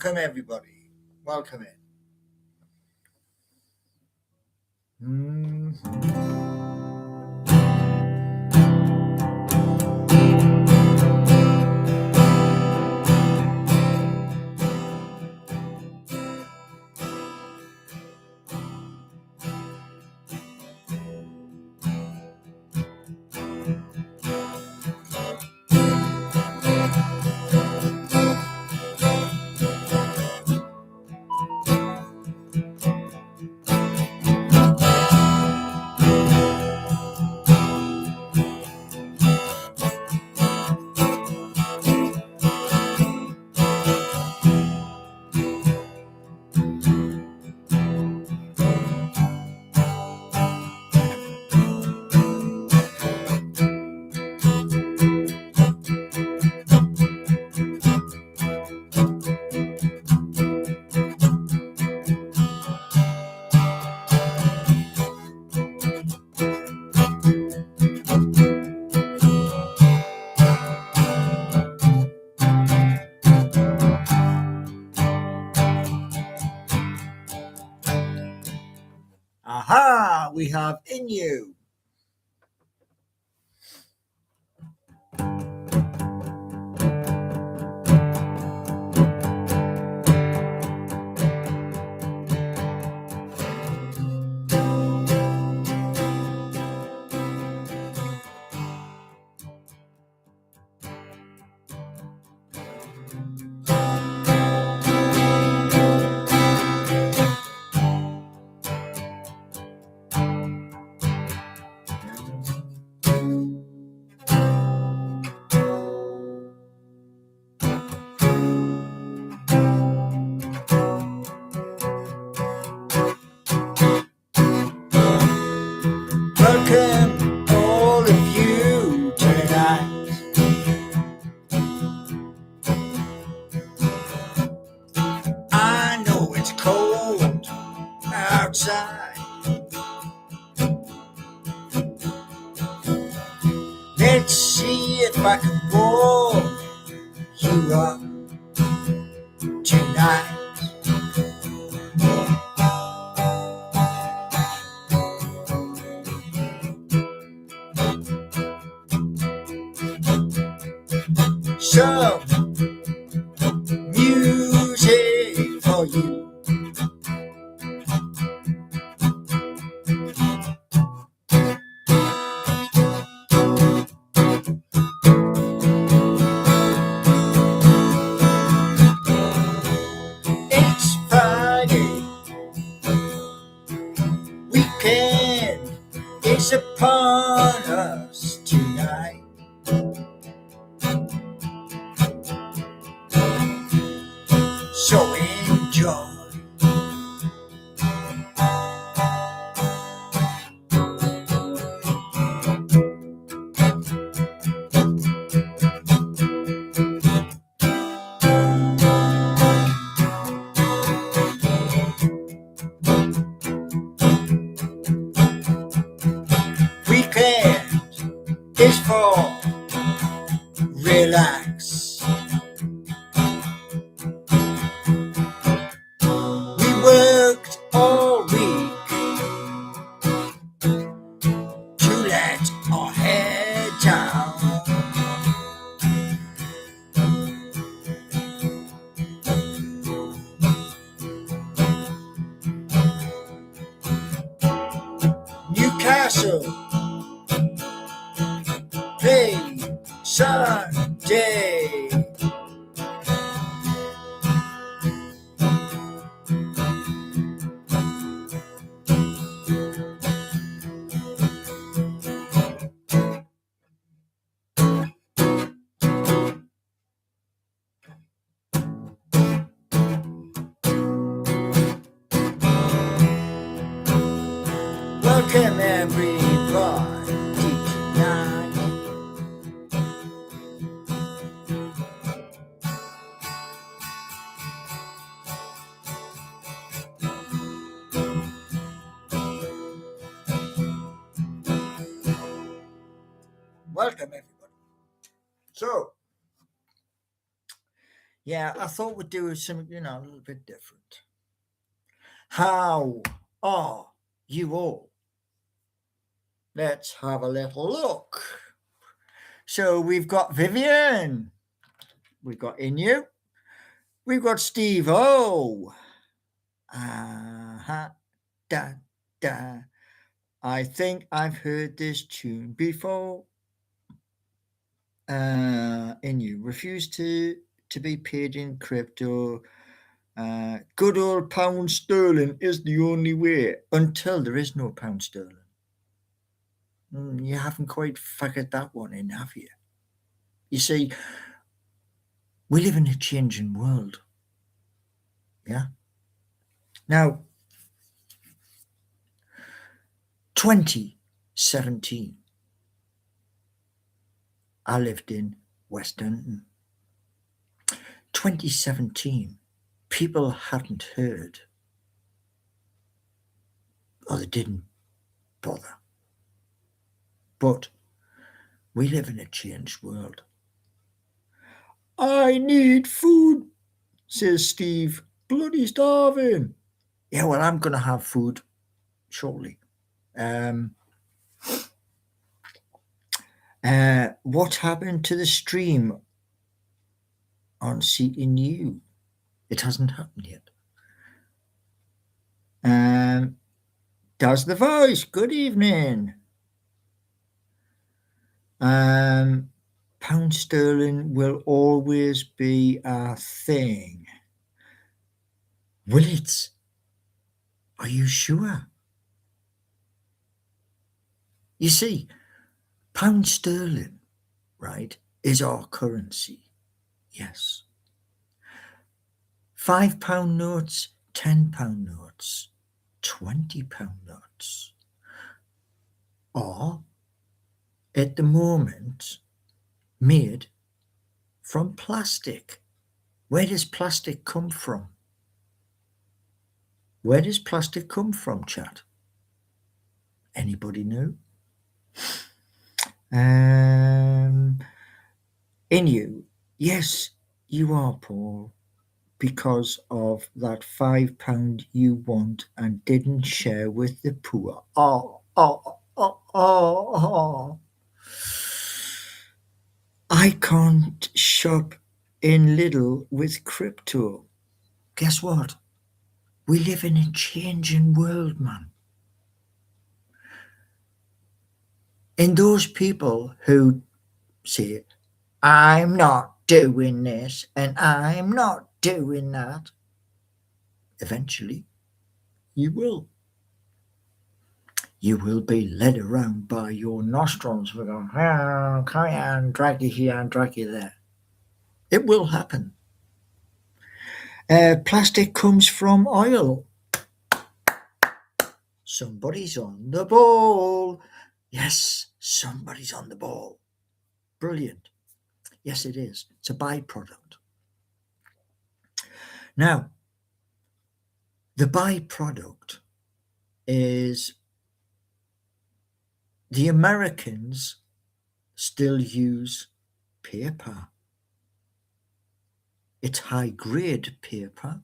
Welcome, everybody. Welcome in. Aha, we have Inu. Welcome, all of you, tonight. I know it's cold outside. Let's see if I can warm you up tonight. Some music for you. It's Friday, weekend is upon us tonight. So enjoy. Weekend is for relax. We worked all week to let our head down. Newcastle play Sunday. Welcome everybody tonight. Welcome everybody. So, Yeah, I thought we'd do something, a little bit different. How are you all? Let's have a little look. So we've got Vivian, we've got Inu, we've got Steve O. Da, da. I think I've heard this tune before. Inu, refuse to be paid in crypto. Good old pound sterling is the only way until there is no pound sterling. You haven't quite figured that one in, have you? You see, we live in a changing world. Yeah. Now, 2017, I lived in West Denton. 2017, people hadn't heard, or they didn't bother. But we live in a changed world. I need food, says Steve. Bloody starving. Yeah, well, I'm going to have food shortly. What happened to the stream on CNU? It hasn't happened yet. Does the voice? Good evening. Pound sterling will always be a thing. Will it? Are you sure? You see, pound sterling, right, is our currency. Yes. £5 notes, £10 notes, £20 notes are, at the moment, made from plastic. Where does plastic come from? Where does plastic come from, chat? Anybody know? Inu, yes, you are, Paul, because of that £5 you want and didn't share with the poor. Oh. I can't shop in Lidl with crypto. Guess what? We live in a changing world, man. And those people who say, I'm not doing this and I'm not doing that, eventually you will. You will be led around by your nostrils. We're going, carry on, drag you here and drag you there. It will happen. Plastic comes from oil. Somebody's on the ball. Yes, somebody's on the ball. Brilliant. Yes, it is. It's a byproduct. Now, the byproduct is the Americans still use paper. It's high-grade paper,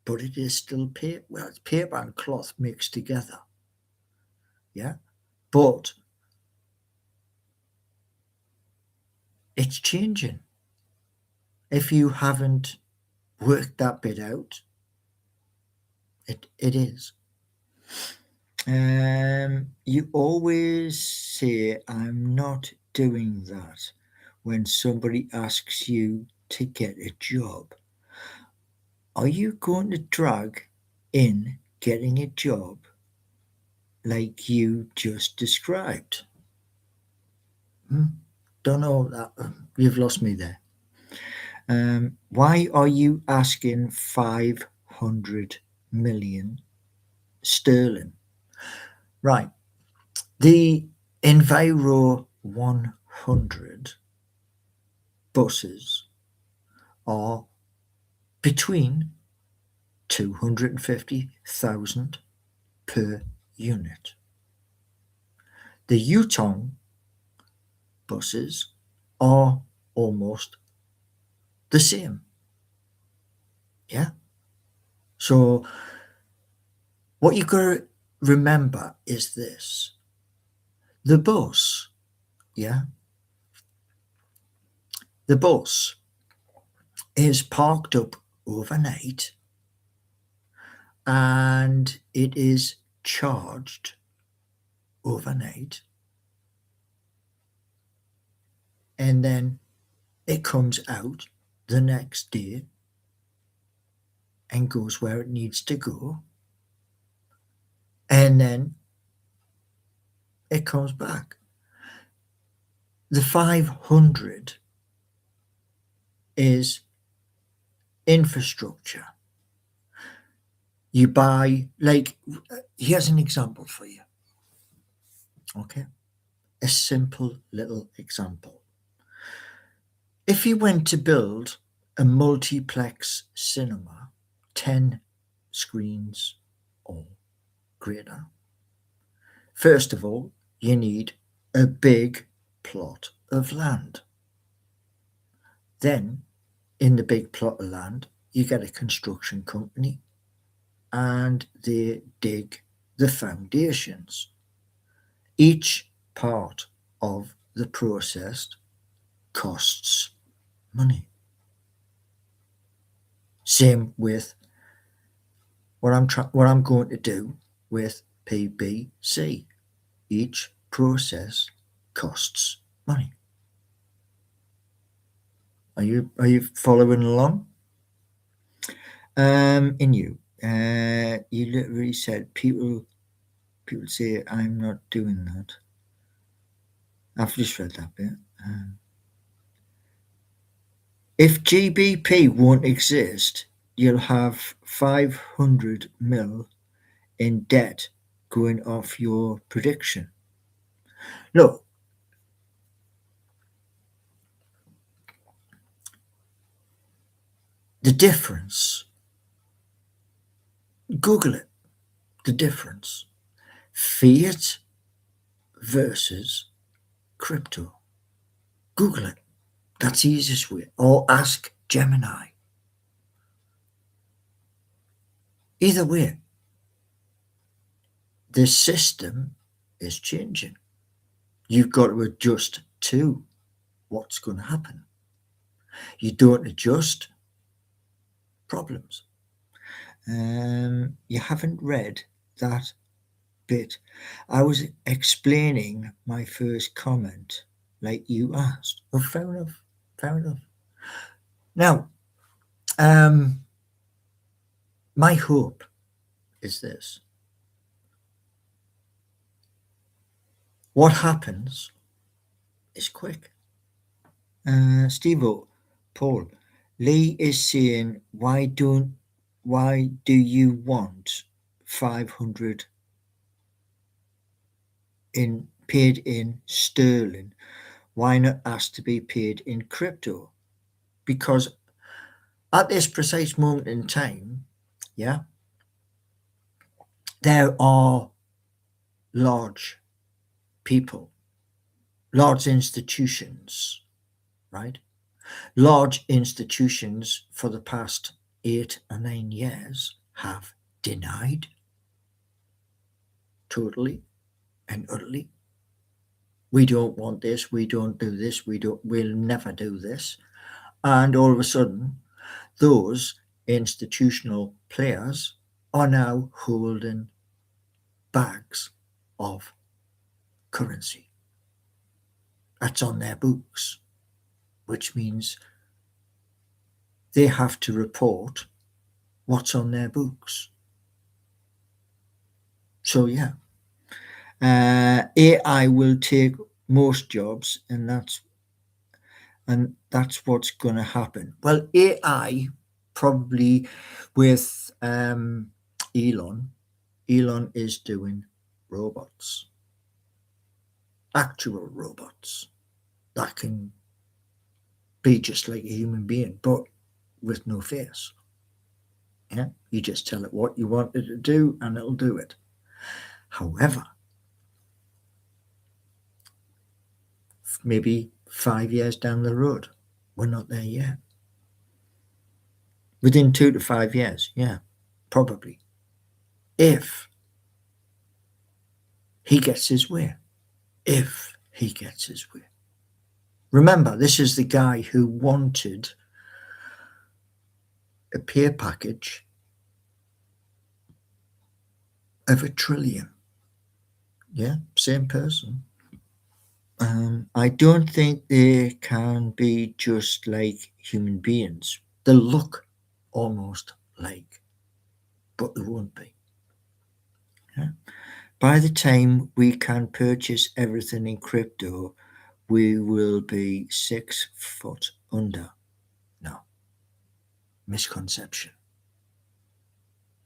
but it is still paper. Well, it's paper and cloth mixed together. Yeah, but it's changing. If you haven't worked that bit out, it is. You always say, I'm not doing that when somebody asks you to get a job. Are you going to drag in getting a job like you just described? Don't know that. You've lost me there. Why are you asking 500 million sterling? Right. The Enviro 100 buses are between 250,000 per unit. The Yutong buses are almost the same. Yeah. So what you got to remember is this: the bus, yeah, the bus is parked up overnight and it is charged overnight, and then it comes out the next day and goes where it needs to go, and then it comes back. The 500 is infrastructure. You buy, like, here's an example for you, okay? A simple little example. If you went to build a multiplex cinema, 10 screens or greater, first of all, you need a big plot of land. Then, in the big plot of land, you get a construction company and they dig the foundations. Each part of the process costs money. Same with what I'm going to do with PBC. Each process costs money. Are you following along? In you literally said people say I'm not doing that. I've just read that bit. If GBP won't exist, you'll have 500 mil in debt going off your prediction. Look, the difference, Google it, the difference. Fiat versus crypto. Google it. That's the easiest way. Or ask Gemini. Either way, the system is changing. You've got to adjust to what's going to happen. You don't adjust, problems. You haven't read that bit. I was explaining my first comment like you asked. Oh, fair enough. Fair enough. Now, my hope is this. What happens is quick. Steve-O, Paul, Lee is saying, why do you want 500 paid in sterling? Why not ask to be paid in crypto? Because at this precise moment in time, yeah, there are large people, large institutions, right? Large institutions for the past 8 or 9 years have denied totally and utterly. We don't want this, we don't do this, we'll never do this. And all of a sudden, those institutional players are now holding bags of currency. That's on their books, which means they have to report what's on their books. So yeah, AI will take most jobs, and that's what's going to happen. Well, AI probably with Elon is doing robots, actual robots that can be just like a human being, but with no face. Yeah, you just tell it what you want it to do, and it'll do it. However, maybe 5 years down the road, we're not there yet. within 2 to 5 years. Yeah, probably. If he gets his way. If he gets his way. Remember, this is the guy who wanted a pay package of $1 trillion. Yeah, same person. I don't think they can be just like human beings. They look almost like, but they won't be. Yeah? By the time we can purchase everything in crypto, we will be 6 foot under. No. Misconception.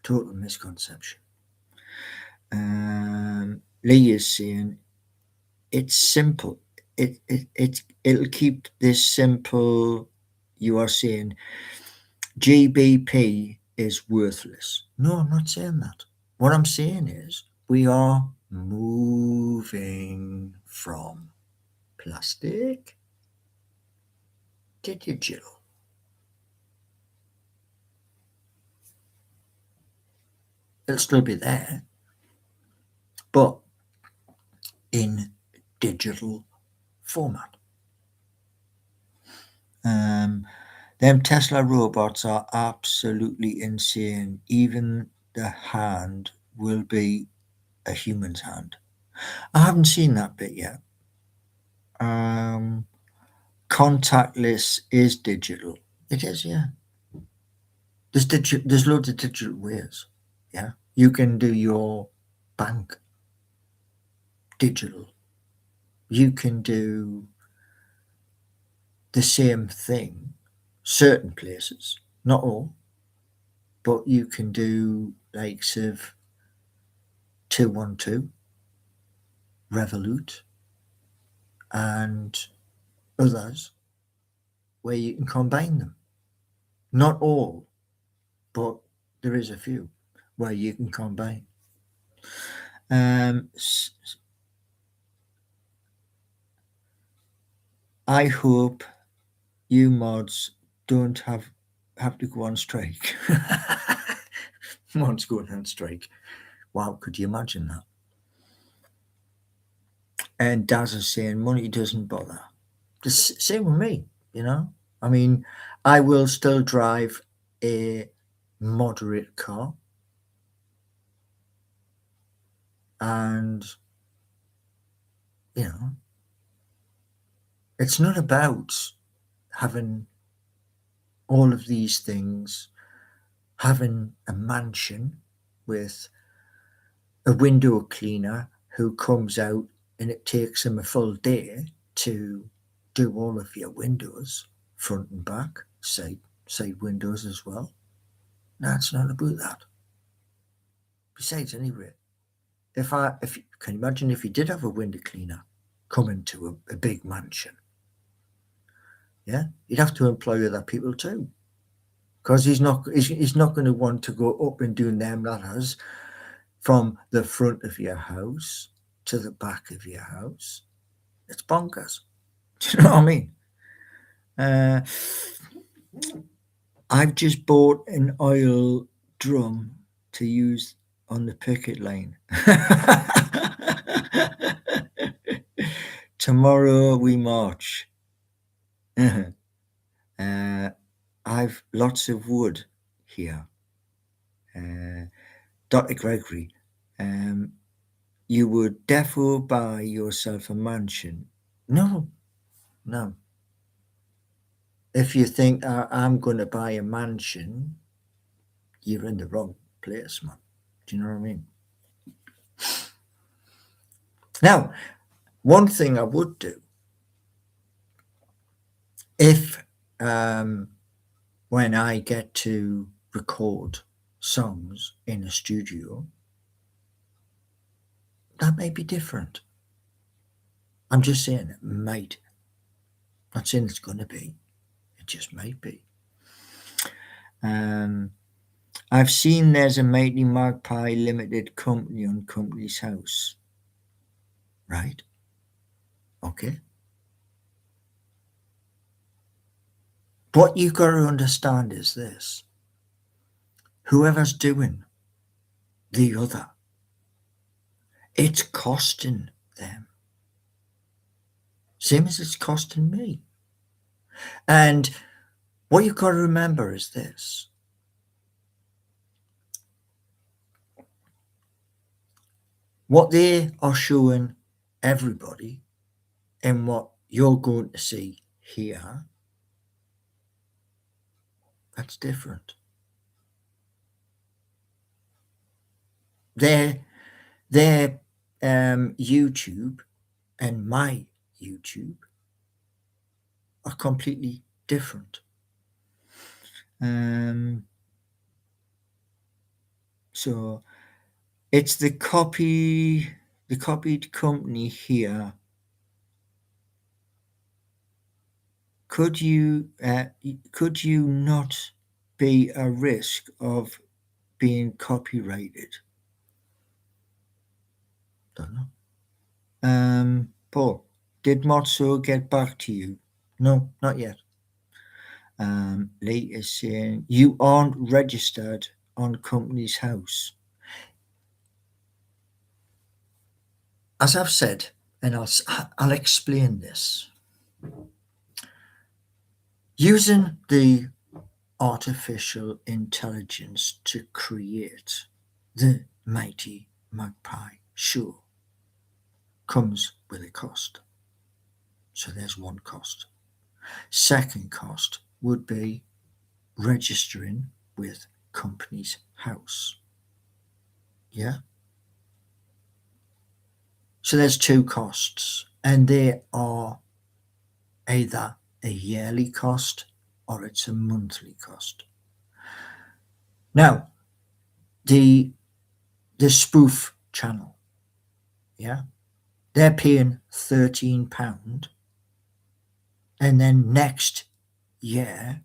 Total misconception. Lee is saying it's simple. It'll keep this simple. You are saying GBP is worthless. No, I'm not saying that. What I'm saying is we are moving from plastic to digital. It'll still be there, but in digital format. Them Tesla robots are absolutely insane. Even the hand will be a human's hand. I haven't seen that bit yet. Contactless is digital. It is, yeah. There's loads of digital ways. Yeah, you can do your bank digital. You can do the same thing, certain places, not all, but you can do likes of 212, Revolut, and others where you can combine them. Not all, but there is a few where you can combine. I hope you mods don't have to go on strike. Mods going on strike. Wow, could you imagine that? And Daz is saying money doesn't bother. The same with me, you know. I mean, I will still drive a moderate car, and you know, it's not about having all of these things, having a mansion with a window cleaner who comes out and it takes him a full day to do all of your windows, front and back, side windows as well. No, it's not about that. Besides, anyway, if you can imagine if you did have a window cleaner coming to a big mansion, yeah, you'd have to employ other people too, because he's not going to want to go up and doing them ladders from the front of your house to the back of your house. It's bonkers. Do you know what I mean? I've just bought an oil drum to use on the picket line. Tomorrow we march. I've lots of wood here. Dr. Gregory, you would defo buy yourself a mansion. No. If you think I'm going to buy a mansion, you're in the wrong place, man. Do you know what I mean? Now, one thing I would do, if when I get to record songs in a studio, that may be different. I'm just saying it might. Not saying it's going to be. It just might be. I've seen there's a Mighty Magpie Limited company on Company's House. Right? Okay. What you've got to understand is this. whoever's doing the other, it's costing them. Same as it's costing me. And what you've got to remember is this. What they are showing everybody and what you're going to see here, that's different. Their YouTube and my YouTube are completely different. So it's the copied company here. Could you not be a risk of being copyrighted? Don't know. Paul, did Motso get back to you? No, not yet. Lee is saying you aren't registered on Companies House. As I've said, and I'll explain this. Using the artificial intelligence to create the Mighty Magpie show comes with a cost. So there's one cost. Second cost would be registering with Companies House. Yeah? So there's two costs, and they are either a yearly cost or it's a monthly cost. Now, the spoof channel, yeah, they're paying £13, and then next year,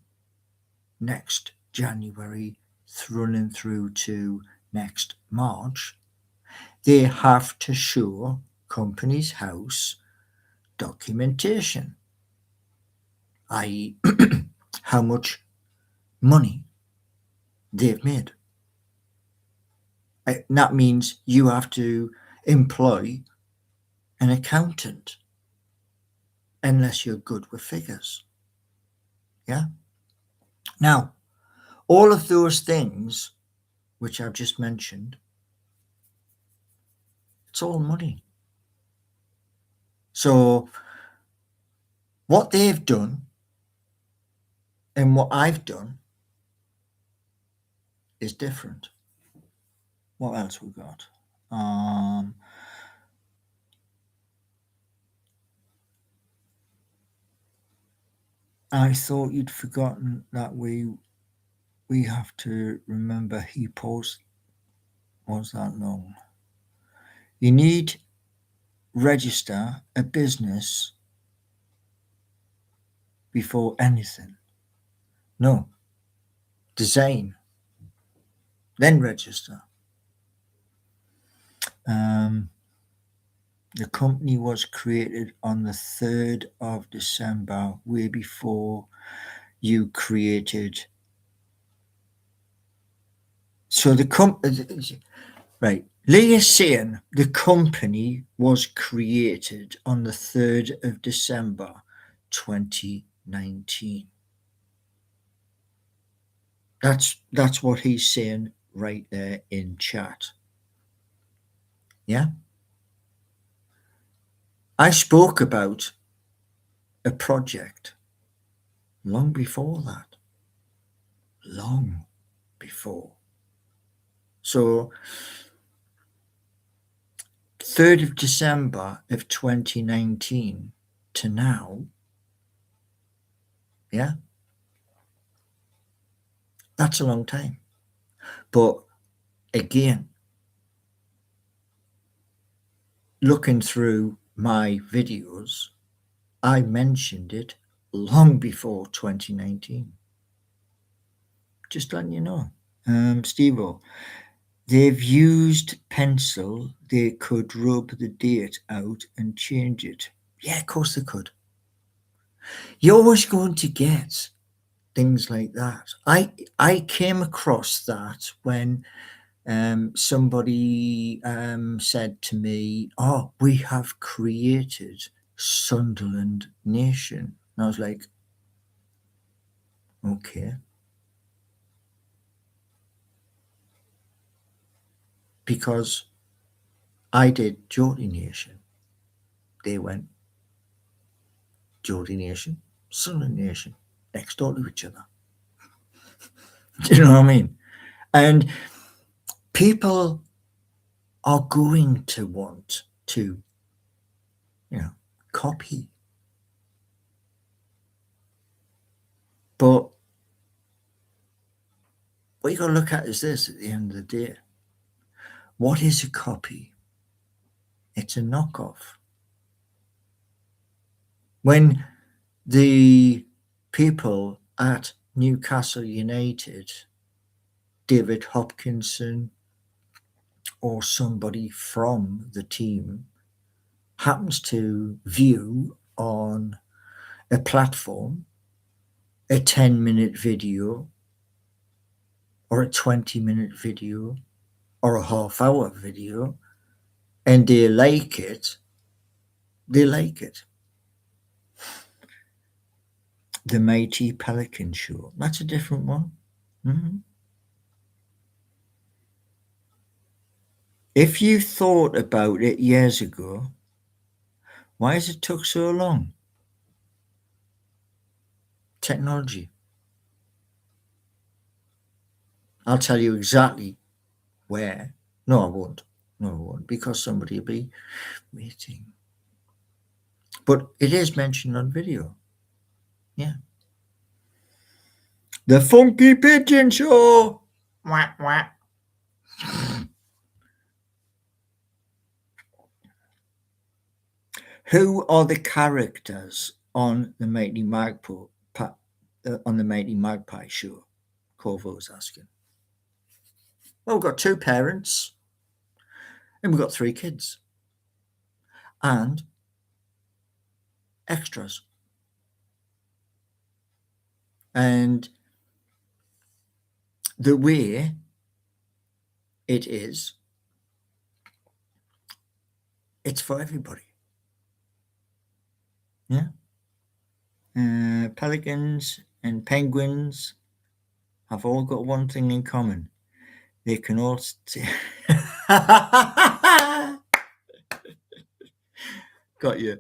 next January, running through to next March, they have to show Companies House documentation, i.e. how much money they've made. That means you have to employ an accountant unless you're good with figures. Yeah? Now, all of those things which I've just mentioned, it's all money. So what they've done and what I've done is different. What else we got? I thought you'd forgotten that we have to remember he post was that long. You need register a business before anything. No. Design. Then register. The company was created on the 3rd of December, way before you created. So right. Lee is saying the company was created on the 3rd of December 2019. That's what he's saying right there in chat. Yeah? I spoke about a project long before that. Long before. So 3rd of December of 2019 to now, yeah, that's a long time. But again, looking through my videos, I mentioned it long before 2019. Just letting you know. Steve-O, they've used pencil. They could rub the date out and change it. Yeah, of course they could. You're always going to get things like that. I came across that when somebody said to me, "Oh, we have created Sunderland Nation." And I was like, okay. Because I did Geordie Nation. They went Geordie Nation, Sunderland Nation, next door to each other. Do you know what I mean? And people are going to want to, copy. But what you got to look at is this at the end of the day. What is a copy? It's a knockoff. When the people at Newcastle United, David Hopkinson or somebody from the team, happens to view on a platform a 10-minute video or a 20-minute video or a half-hour video, and they like it, they like it. The Mighty Pelican Show, that's a different one. Mm-hmm. If you thought about it years ago, why has it took so long? Technology. I'll tell you exactly where. No, I won't. No, I won't, because somebody will be waiting. But it is mentioned on video. Yeah. The Funky Pigeon Show. Wah, wah. Who are the characters on the Mighty Magpie show? Corvo's asking. Well, we've got 2 parents and we've got 3 kids and extras. And the way it is, it's for everybody. Yeah. Pelicans and penguins have all got one thing in common. They can all got you.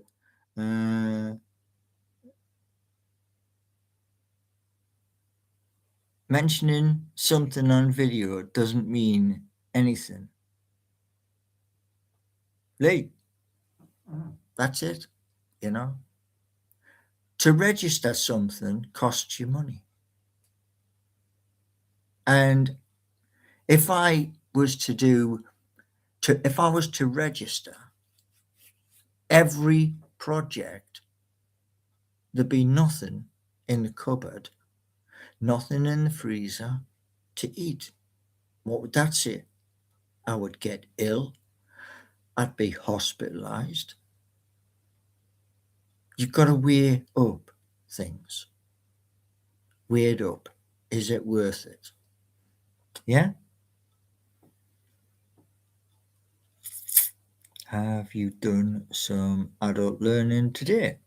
Mentioning something on video doesn't mean anything. Lee, that's it, To register something costs you money. And if I was to register every project, there'd be nothing in the cupboard, nothing in the freezer to eat. What would that say? I would get ill. I'd be hospitalized. You've got to weigh up things. Weigh it up. Is it worth it? Yeah? Have you done some adult learning today?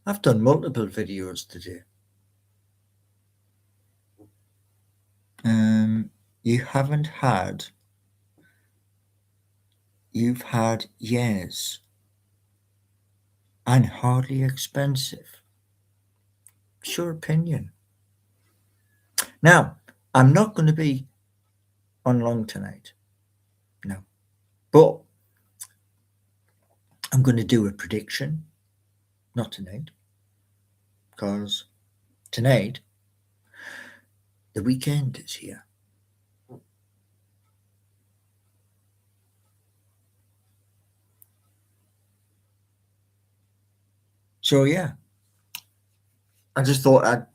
I've done multiple videos today. You've had years and hardly expensive. It's your opinion. Now, I'm not going to be on long tonight. No. But I'm going to do a prediction. Not tonight. Because tonight, the weekend is here. So yeah, I just thought I'd,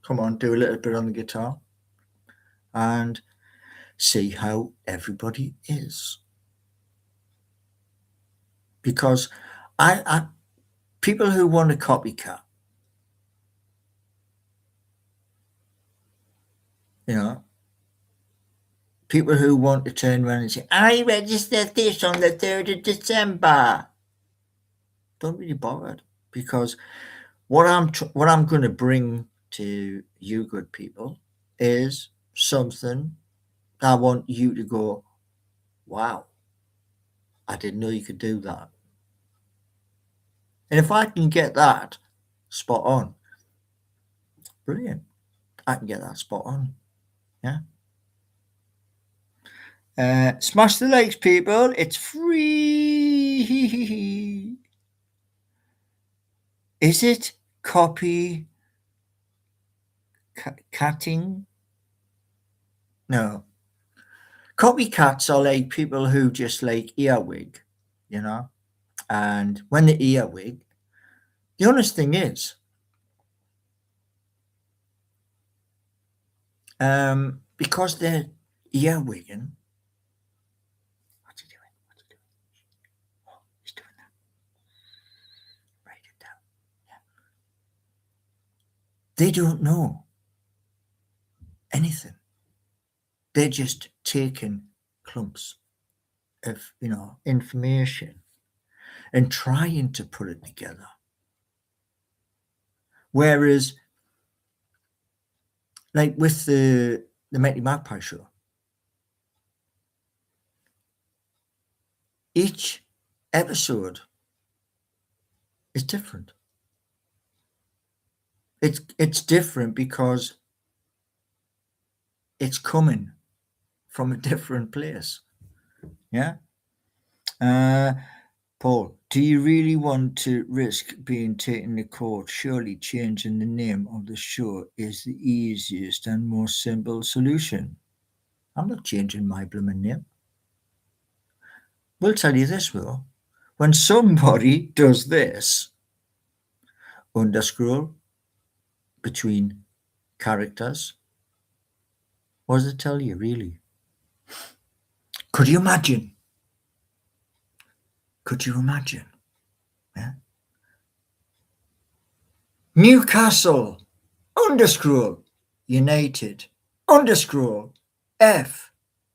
come on, do a little bit on the guitar and see how everybody is. Because I people who want a copycat, you know, people who want to turn around and say, I registered this on the 3rd of December. Don't really bother, because what I'm going to bring to you good people is something I want you to go, wow, I didn't know you could do that. And if I can get that spot on, brilliant. I can get that spot on. Yeah. Smash the likes, people. It's free. Is it copy catting? No. Copycats are like people who just like earwig, you know? And when they earwig, the honest thing is, because they're earwigging, what's he doing? What's he doing? Oh, he's doing that. Write it down. Yeah. They don't know anything. They're just taking clumps of, information and trying to put it together. Whereas, like with the Mighty Magpie show, each episode is different. It's different because it's coming from a different place. Yeah. Paul, do you really want to risk being taken to court? Surely changing the name of the show is the easiest and most simple solution. I'm not changing my blooming name. We'll tell you this, though. When somebody does this, underscroll between characters, what does it tell you, really? Could you imagine? Could you imagine? Yeah? Newcastle, underscroll, United, underscroll, F,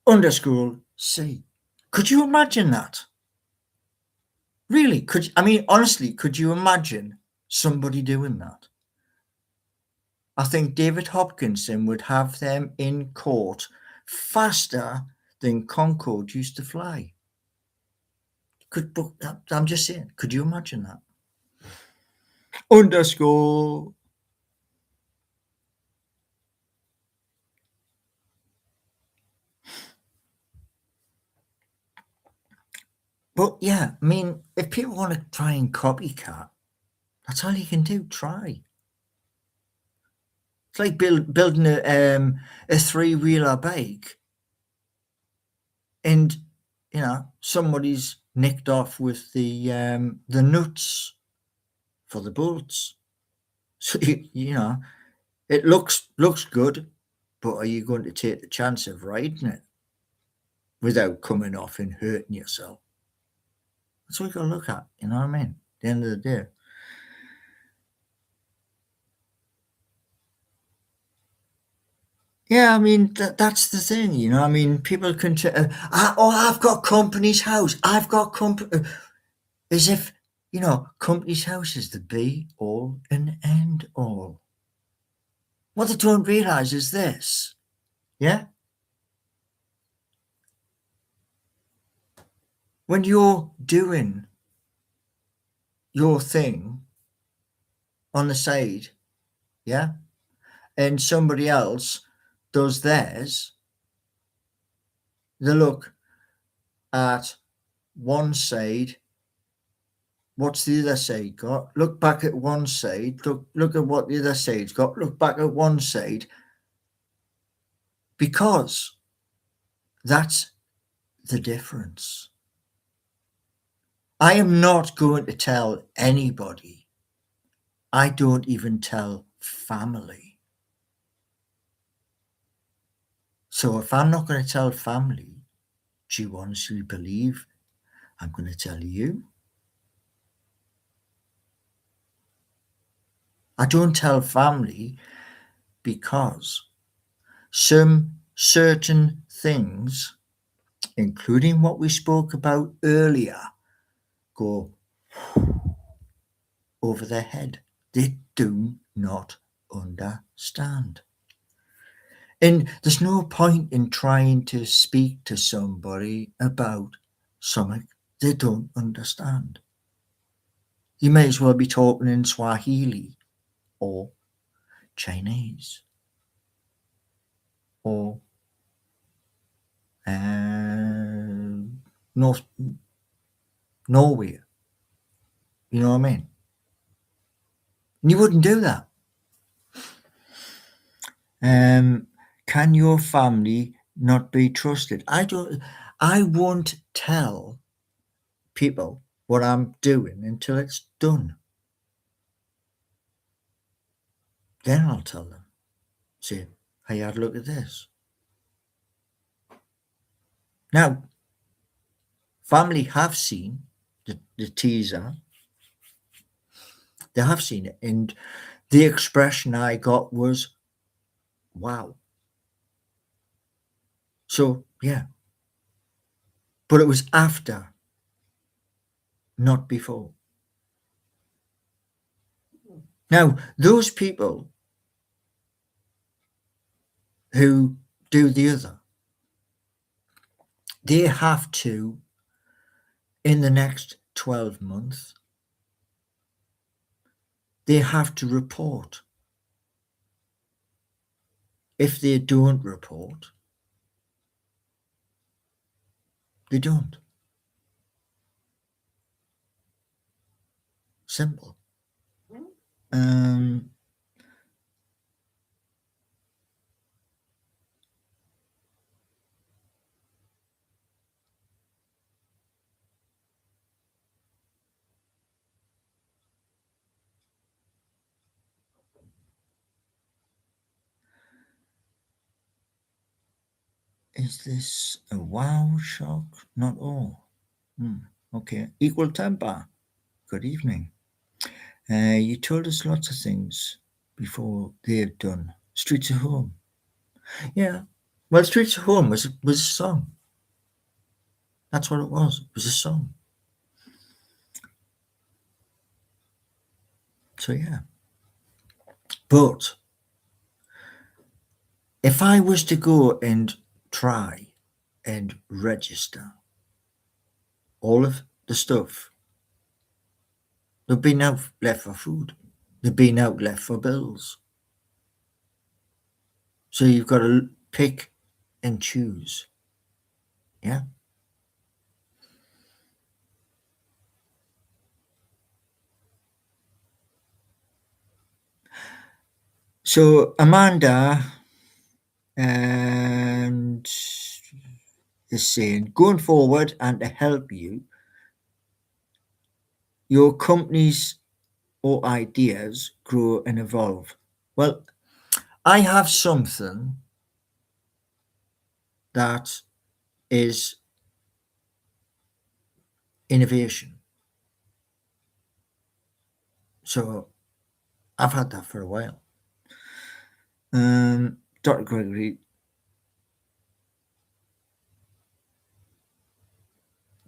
underscroll, C. Could you imagine that? Really? Honestly, could you imagine somebody doing that? I think David Hopkinson would have them in court faster than Concorde used to fly. I'm just saying, could you imagine that? Underscore. But yeah, if people want to try and copycat, that's all you can do. Try. It's like building a 3-wheeler bike, and somebody's nicked off with the nuts for the bolts. So it looks good, but are you going to take the chance of riding it without coming off and hurting yourself? That's what you got to look at. You know what I mean? At the end of the day. Yeah, that's the thing, people can I've got company's house. I've got company, as if, company's house is the be all and end all. What they don't realize is this, yeah? When you're doing your thing on the side, yeah, and somebody else does theirs, they look at one side. What's the other side got? Look back at one side. Look at what the other side's got. Look back at one side. Because that's the difference. I am not going to tell anybody. I don't even tell family. So if I'm not going to tell family, do you honestly believe I'm going to tell you? I don't tell family because some certain things, including what we spoke about earlier, go over their head. They do not understand. And there's no point in trying to speak to somebody about something they don't understand. You may as well be talking in Swahili or Chinese or North Norway. You know what I mean? And you wouldn't do that. Can your family not be trusted? I won't tell people what I'm doing until it's done. Then I'll tell them. Say, hey, had a look at this. Now, family have seen the teaser. They have seen it. And the expression I got was, wow. So, yeah. But it was after, not before. Now, those people who do the other, they have to, in the next 12 months, they have to report. If they don't report, they don't. Simple. Is this a wow shock? Not all. Okay. Equal temper. Good evening. You told us lots of things before they've done. Streets of Home. Yeah. Well, Streets of Home was a song. That's what it was. It was a song. So yeah. But if I was to go and try and register all of the stuff, there'd be no left for food. There'd be no left for bills. So you've got to pick and choose. Yeah. So Amanda and is saying, going forward and to help you, your companies or ideas grow and evolve. Well, I have something that is innovation. So I've had that for a while. Dr. Gregory,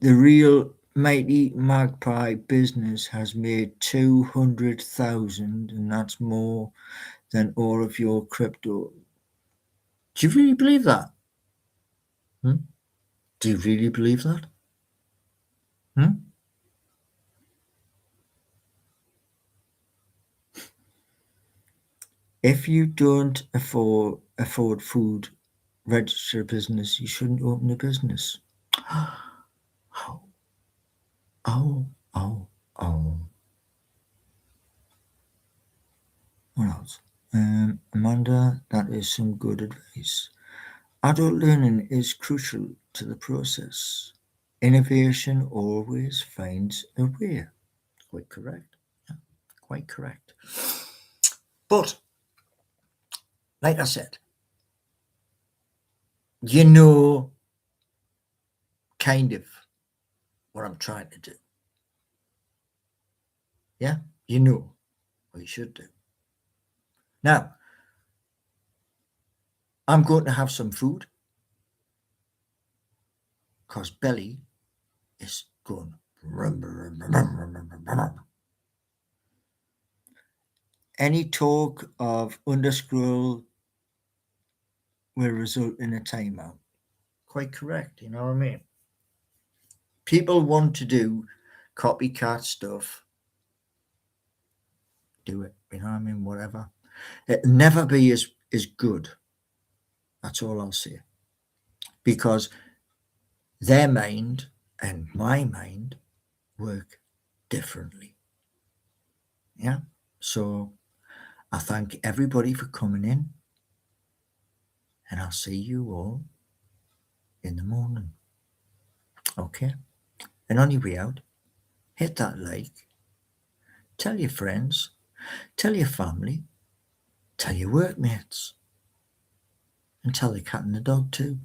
the real Mighty Magpie business has made 200,000, and that's more than all of your crypto. Do you really believe that? Do you really believe that? If you don't afford food, register a business. You shouldn't open a business. Oh, oh, oh, oh. What else? Amanda, that is some good advice. Adult learning is crucial to the process. Innovation always finds a way. Quite correct. Yeah, quite correct. But, like I said, you know kind of what I'm trying to do. Yeah? You know what you should do. Now, I'm going to have some food because belly is going. Any talk of underscroll will result in a timeout. Quite correct, you know what I mean? People want to do copycat stuff. Do it, you know what I mean? Whatever. It'll never be as good. That's all I'll say. Because their mind and my mind work differently. Yeah. So I thank everybody for coming in, and I'll see you all in the morning. Okay. And on your way out, hit that like, tell your friends, tell your family, tell your workmates, and tell the cat and the dog too.